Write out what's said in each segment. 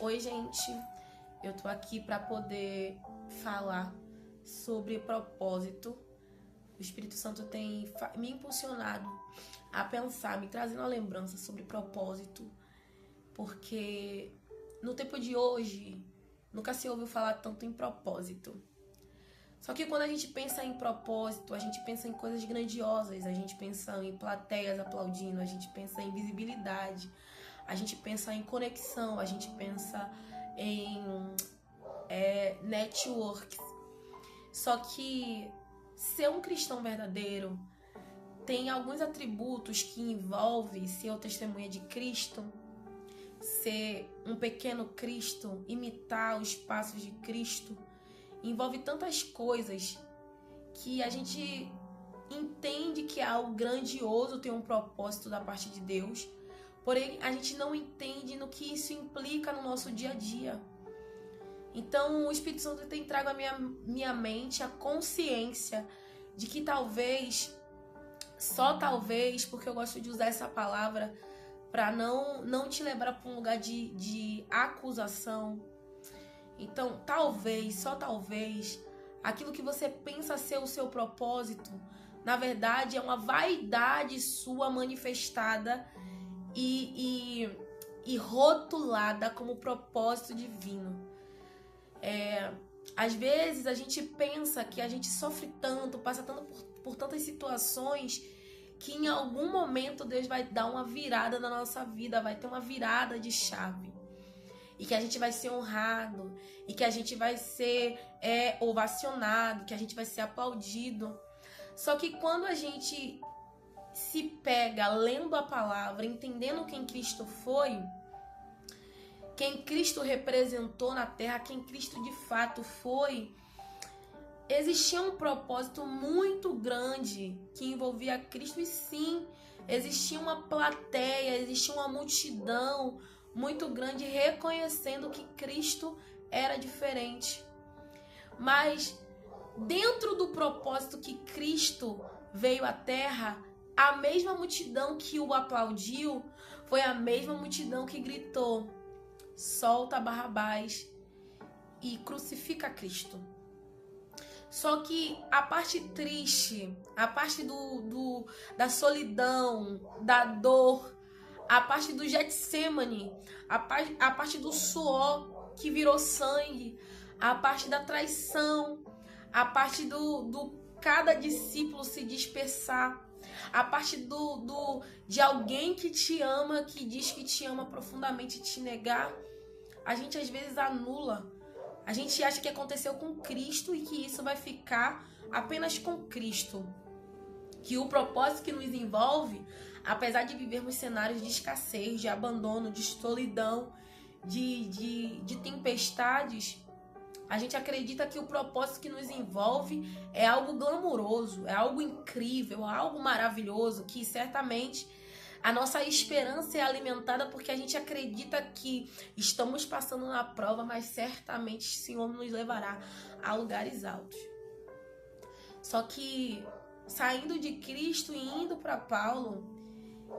Oi, gente. Eu tô aqui para poder falar sobre propósito. O Espírito Santo tem me impulsionado a pensar, me trazendo a lembrança sobre propósito, porque no tempo de hoje nunca se ouviu falar tanto em propósito. Só que quando a gente pensa em propósito, a gente pensa em coisas grandiosas, a gente pensa em plateias aplaudindo, a gente pensa em visibilidade, a gente pensa em conexão, a gente pensa em network. Só que ser um cristão verdadeiro tem alguns atributos que envolvem ser o testemunha de Cristo, ser um pequeno Cristo, imitar os passos de Cristo. Envolve tantas coisas que a gente entende que é algo grandioso, tem um propósito da parte de Deus, porém a gente não entende no que isso implica no nosso dia a dia. Então o Espírito Santo tem trago à minha mente a consciência de que talvez, só talvez, porque eu gosto de usar essa palavra para não te levar para um lugar de acusação. Então, talvez, só talvez, aquilo que você pensa ser o seu propósito, na verdade é uma vaidade sua manifestada e rotulada como propósito divino. Às vezes a gente pensa que a gente sofre tanto, passa tanto por tantas situações, que em algum momento Deus vai dar uma virada na nossa vida, vai ter uma virada de chave. E que a gente vai ser honrado, e que a gente vai ser ovacionado, que a gente vai ser aplaudido. Só que quando a gente se pega lendo a palavra, entendendo quem Cristo foi, quem Cristo representou na terra, quem Cristo de fato foi, existia um propósito muito grande que envolvia Cristo. E sim, existia uma plateia, existia uma multidão muito grande reconhecendo que Cristo era diferente. Mas dentro do propósito que Cristo veio à terra, a mesma multidão que o aplaudiu foi a mesma multidão que gritou: solta Barrabás e crucifica Cristo. Só que a parte triste, a parte da solidão, da dor, a parte do Getsemane, a parte do suor que virou sangue, a parte da traição, a parte do cada discípulo se dispersar, a parte de alguém que te ama, que diz que te ama profundamente, te negar, a gente às vezes anula. A gente acha que aconteceu com Cristo e que isso vai ficar apenas com Cristo. Que o propósito que nos envolve, apesar de vivermos cenários de escassez, de abandono, de solidão, de tempestades, a gente acredita que o propósito que nos envolve é algo glamouroso, é algo incrível, é algo maravilhoso, que certamente a nossa esperança é alimentada porque a gente acredita que estamos passando na prova, mas certamente o Senhor nos levará a lugares altos. Só que saindo de Cristo e indo para Paulo,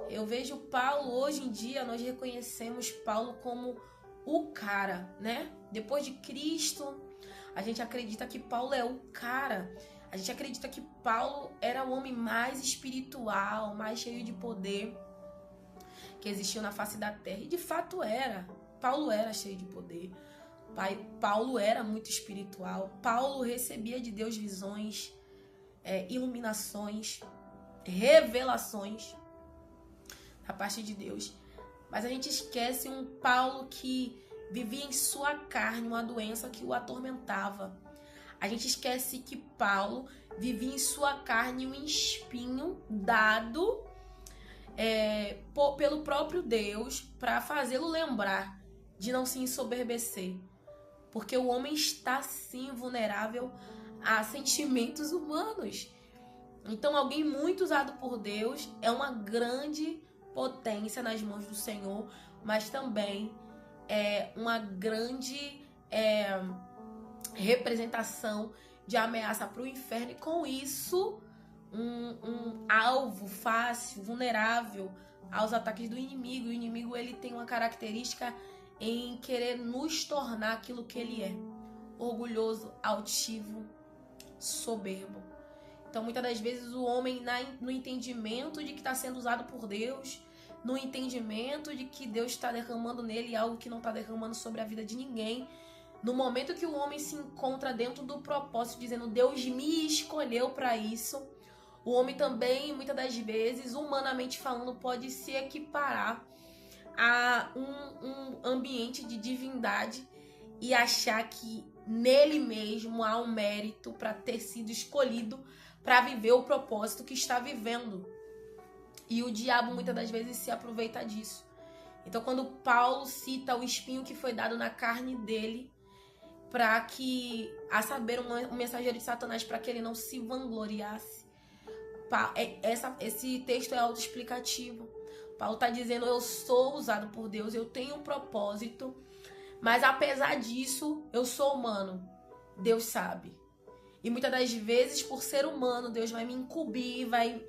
eu vejo Paulo, hoje em dia, nós reconhecemos Paulo como o cara, né? Depois de Cristo, a gente acredita que Paulo é o cara. A gente acredita que Paulo era o homem mais espiritual, mais cheio de poder que existiu na face da terra. E de fato era. Paulo era cheio de poder. Paulo era muito espiritual. Paulo recebia de Deus visões, iluminações, revelações da parte de Deus. Mas a gente esquece um Paulo que vivia em sua carne uma doença que o atormentava. A gente esquece que Paulo vivia em sua carne um espinho dado pelo próprio Deus para fazê-lo lembrar de não se ensoberbecer. Porque o homem está sim vulnerável a sentimentos humanos. Então alguém muito usado por Deus é uma grande potência nas mãos do Senhor, mas também é uma grande representação de ameaça para o inferno, e com isso um alvo fácil, vulnerável aos ataques do inimigo. O inimigo, ele tem uma característica em querer nos tornar aquilo que ele é: orgulhoso, altivo, soberbo. Então, muitas das vezes, o homem, no entendimento de que está sendo usado por Deus, no entendimento de que Deus está derramando nele algo que não está derramando sobre a vida de ninguém, no momento que o homem se encontra dentro do propósito, dizendo: Deus me escolheu para isso, o homem também, muitas das vezes, humanamente falando, pode se equiparar a um ambiente de divindade e achar que nele mesmo há um mérito para ter sido escolhido para viver o propósito que está vivendo. E o diabo muitas das vezes se aproveita disso. Então, quando Paulo cita o espinho que foi dado na carne dele, para que, a saber, um mensageiro de Satanás, para que ele não se vangloriasse, esse texto é autoexplicativo. Paulo está dizendo: eu sou usado por Deus, eu tenho um propósito, mas apesar disso, eu sou humano. Deus sabe. E muitas das vezes, por ser humano, Deus vai me incumbir, vai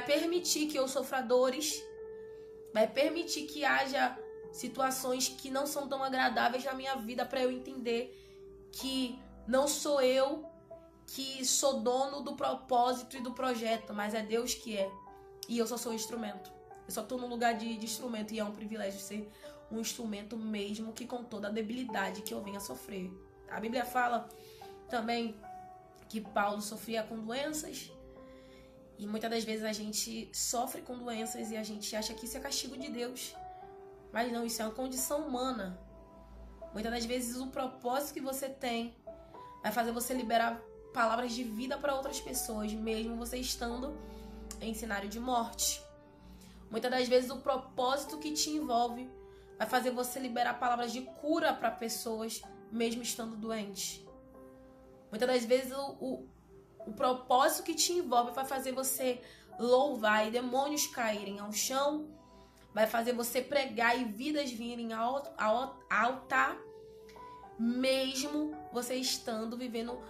permitir que eu sofra dores, vai permitir que haja situações que não são tão agradáveis na minha vida, para eu entender que não sou eu que sou dono do propósito e do projeto, mas é Deus que é. E eu só sou um instrumento. Eu só estou no lugar de instrumento, e é um privilégio ser um instrumento, mesmo que com toda a debilidade que eu venha sofrer. A Bíblia fala também que Paulo sofria com doenças, e muitas das vezes a gente sofre com doenças e a gente acha que isso é castigo de Deus. Mas não, isso é uma condição humana. Muitas das vezes o propósito que você tem vai fazer você liberar palavras de vida para outras pessoas, mesmo você estando em cenário de morte. Muitas das vezes o propósito que te envolve vai fazer você liberar palavras de cura para pessoas, mesmo estando doente. Muitas das vezes o propósito que te envolve vai fazer você louvar e demônios caírem ao chão, vai fazer você pregar e vidas virem ao altar, mesmo você estando vivendo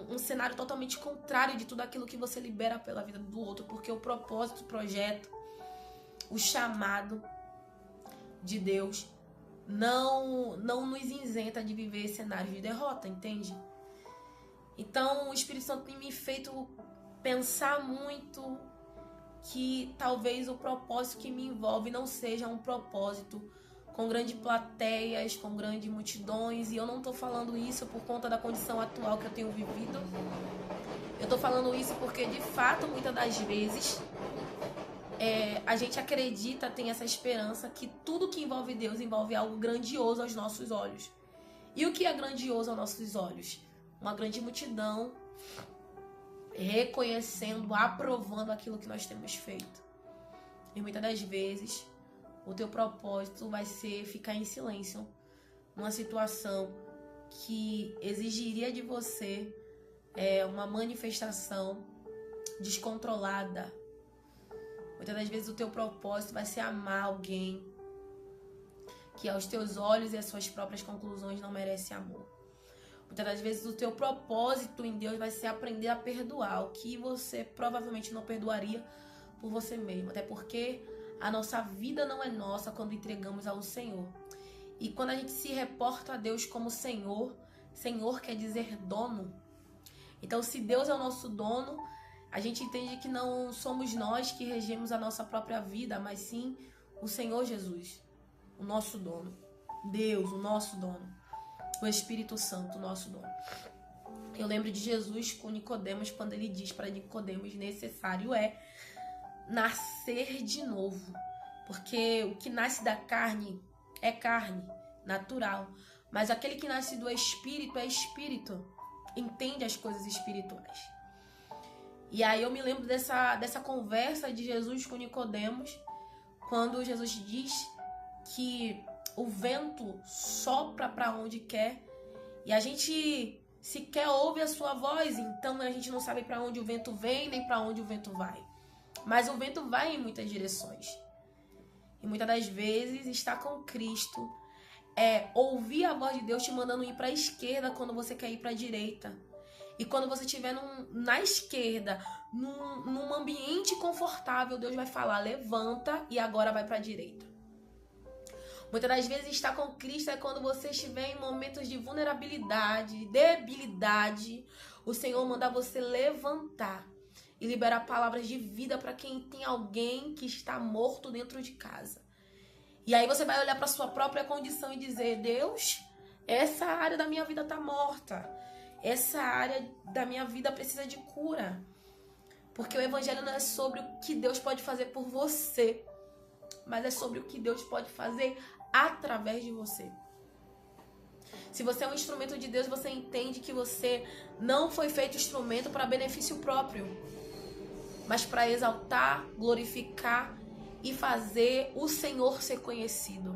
um cenário totalmente contrário de tudo aquilo que você libera pela vida do outro, porque o propósito, o projeto, o chamado de Deus não nos isenta de viver cenários de derrota, entende? Então, o Espírito Santo tem me feito pensar muito que talvez o propósito que me envolve não seja um propósito com grandes plateias, com grandes multidões. E eu não tô falando isso por conta da condição atual que eu tenho vivido. Eu tô falando isso porque, de fato, muitas das vezes, a gente acredita, tem essa esperança que tudo que envolve Deus envolve algo grandioso aos nossos olhos. E o que é grandioso aos nossos olhos? Uma grande multidão reconhecendo, aprovando aquilo que nós temos feito. E muitas das vezes o teu propósito vai ser ficar em silêncio numa situação que exigiria de você uma manifestação descontrolada. Muitas das vezes o teu propósito vai ser amar alguém que aos teus olhos e às suas próprias conclusões não merece amor. Muitas das vezes o teu propósito em Deus vai ser aprender a perdoar o que você provavelmente não perdoaria por você mesmo. Até porque a nossa vida não é nossa quando entregamos ao Senhor. E quando a gente se reporta a Deus como Senhor, Senhor quer dizer dono. Então, se Deus é o nosso dono, a gente entende que não somos nós que regemos a nossa própria vida, mas sim o Senhor Jesus, o nosso dono. Deus, o nosso dono. O Espírito Santo, o nosso dono. Eu lembro de Jesus com Nicodemos, quando ele diz para Nicodemos: necessário é nascer de novo. Porque o que nasce da carne é carne, natural. Mas aquele que nasce do Espírito é Espírito. Entende as coisas espirituais. E aí eu me lembro dessa conversa de Jesus com Nicodemos, quando Jesus diz que o vento sopra para onde quer e a gente sequer ouve a sua voz, então a gente não sabe para onde o vento vem nem para onde o vento vai. Mas o vento vai em muitas direções. E muitas das vezes estar com Cristo é ouvir a voz de Deus te mandando ir para a esquerda quando você quer ir para a direita. E quando você estiver na esquerda, num ambiente confortável, Deus vai falar: levanta e agora vai para a direita. Muitas das vezes estar com Cristo é quando você estiver em momentos de vulnerabilidade, debilidade. O Senhor manda você levantar e liberar palavras de vida para quem tem alguém que está morto dentro de casa. E aí você vai olhar para sua própria condição e dizer: Deus, essa área da minha vida está morta. Essa área da minha vida precisa de cura. Porque o evangelho não é sobre o que Deus pode fazer por você, mas é sobre o que Deus pode fazer através de você. Se você é um instrumento de Deus, você entende que você não foi feito instrumento para benefício próprio, mas para exaltar, glorificar e fazer o Senhor ser conhecido.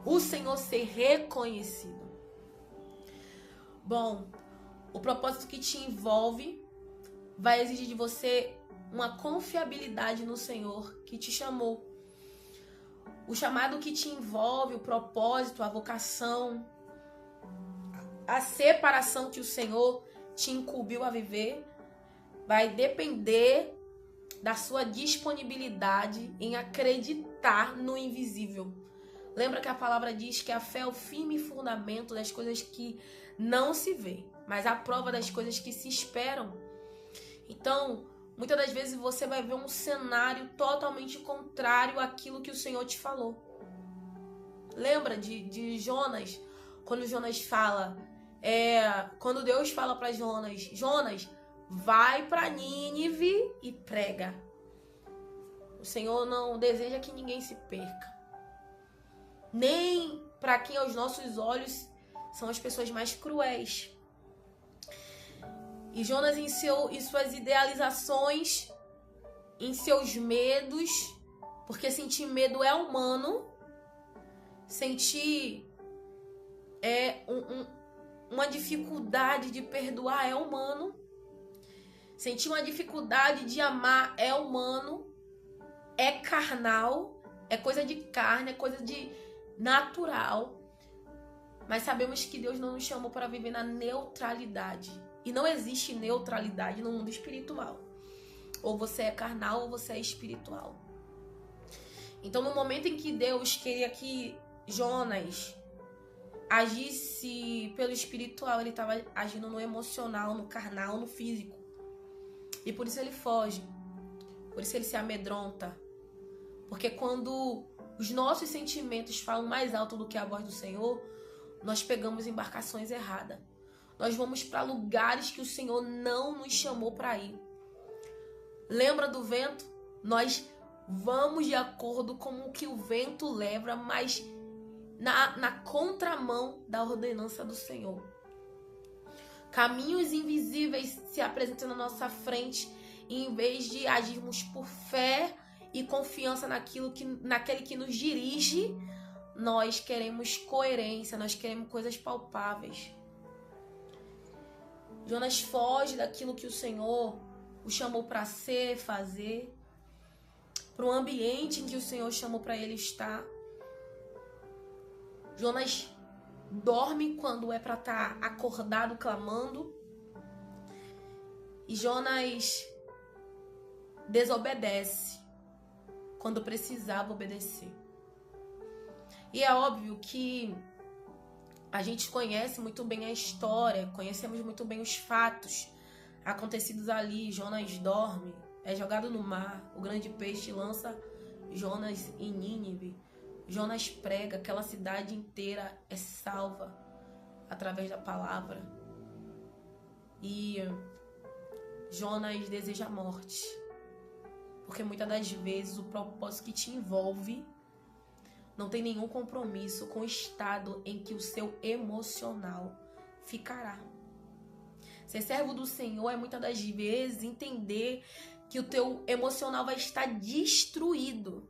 O Senhor ser reconhecido. Bom, o propósito que te envolve vai exigir de você uma confiabilidade no Senhor que te chamou. O chamado que te envolve, o propósito, a vocação, a separação que o Senhor te incumbiu a viver, vai depender da sua disponibilidade em acreditar no invisível. Lembra que a palavra diz que a fé é o firme fundamento das coisas que não se vê, mas a prova das coisas que se esperam. Então, muitas das vezes você vai ver um cenário totalmente contrário àquilo que o Senhor te falou. Lembra de Jonas? Quando Jonas fala, quando Deus fala para Jonas, Jonas, vai para Nínive e prega. O Senhor não deseja que ninguém se perca. Nem para quem aos nossos olhos são as pessoas mais cruéis. E Jonas, em suas idealizações, em seus medos, porque sentir medo é humano, sentir uma dificuldade de perdoar é humano, sentir uma dificuldade de amar é humano, é carnal, é coisa de carne, é coisa de natural. Mas sabemos que Deus não nos chamou para viver na neutralidade. E não existe neutralidade no mundo espiritual. Ou você é carnal ou você é espiritual. Então, no momento em que Deus queria que Jonas agisse pelo espiritual, ele estava agindo no emocional, no carnal, no físico. E por isso ele foge. Por isso ele se amedronta. Porque quando os nossos sentimentos falam mais alto do que a voz do Senhor, nós pegamos embarcações erradas. Nós vamos para lugares que o Senhor não nos chamou para ir. Lembra do vento? Nós vamos de acordo com o que o vento leva, mas na contramão da ordenança do Senhor. Caminhos invisíveis se apresentam na nossa frente e em vez de agirmos por fé e confiança naquele que nos dirige, nós queremos coerência, nós queremos coisas palpáveis. Jonas foge daquilo que o Senhor o chamou para ser, fazer, para o ambiente em que o Senhor chamou para ele estar. Jonas dorme quando é para estar acordado clamando. E Jonas desobedece quando precisava obedecer. E é óbvio que a gente conhece muito bem a história, conhecemos muito bem os fatos acontecidos ali. Jonas dorme, é jogado no mar, o grande peixe lança Jonas em Nínive. Jonas prega, aquela cidade inteira é salva através da palavra. E Jonas deseja a morte, porque muitas das vezes o propósito que te envolve não tem nenhum compromisso com o estado em que o seu emocional ficará. Ser servo do Senhor é muitas das vezes entender que o teu emocional vai estar destruído,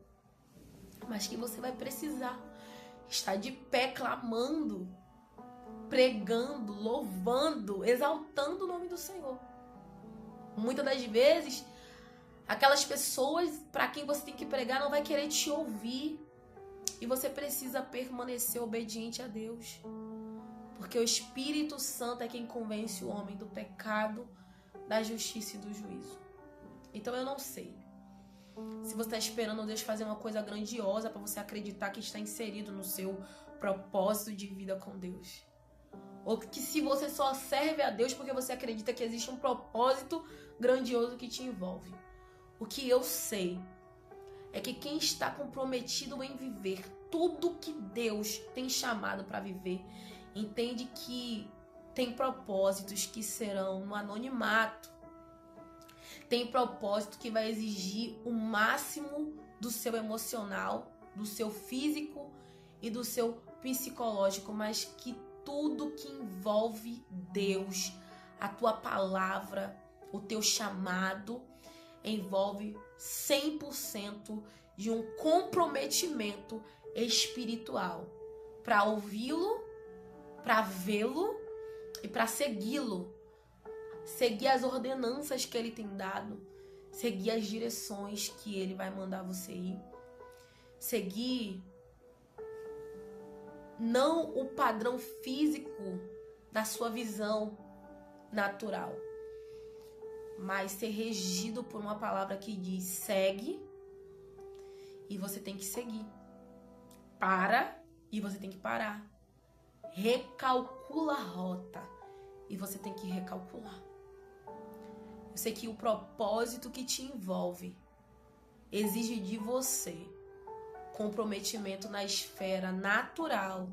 mas que você vai precisar estar de pé clamando, pregando, louvando, exaltando o nome do Senhor. Muitas das vezes, aquelas pessoas para quem você tem que pregar não vai querer te ouvir. E você precisa permanecer obediente a Deus. Porque o Espírito Santo é quem convence o homem do pecado, da justiça e do juízo. Então eu não sei Se você está esperando Deus fazer uma coisa grandiosa para você acreditar que está inserido no seu propósito de vida com Deus. Ou que se você só serve a Deus porque você acredita que existe um propósito grandioso que te envolve. O que eu sei é que quem está comprometido em viver tudo que Deus tem chamado para viver, entende que tem propósitos que serão no anonimato. Tem propósito que vai exigir o máximo do seu emocional, do seu físico e do seu psicológico, mas que tudo que envolve Deus, a tua palavra, o teu chamado, envolve 100% de um comprometimento espiritual para ouvi-lo, para vê-lo e para segui-lo. Seguir as ordenanças que ele tem dado, seguir as direções que ele vai mandar você ir, seguir não o padrão físico da sua visão natural, mas ser regido por uma palavra que diz segue, e você tem que seguir. Para, e você tem que parar. Recalcula a rota, e você tem que recalcular. Eu sei que o propósito que te envolve exige de você comprometimento na esfera natural,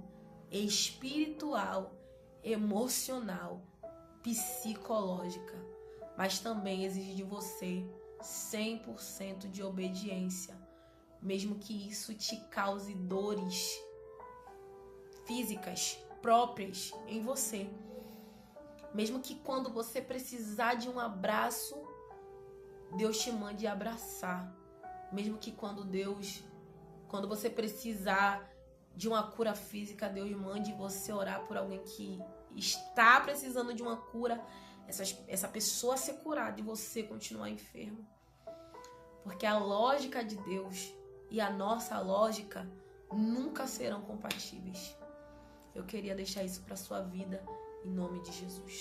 espiritual, emocional, psicológica, mas também exige de você 100% de obediência, mesmo que isso te cause dores físicas próprias em você. Mesmo que quando você precisar de um abraço, Deus te mande abraçar. Mesmo que quando você precisar de uma cura física, Deus mande você orar por alguém que está precisando de uma cura, essa pessoa ser curada e você continuar enfermo. Porque a lógica de Deus e a nossa lógica nunca serão compatíveis. Eu queria deixar isso para sua vida, em nome de Jesus.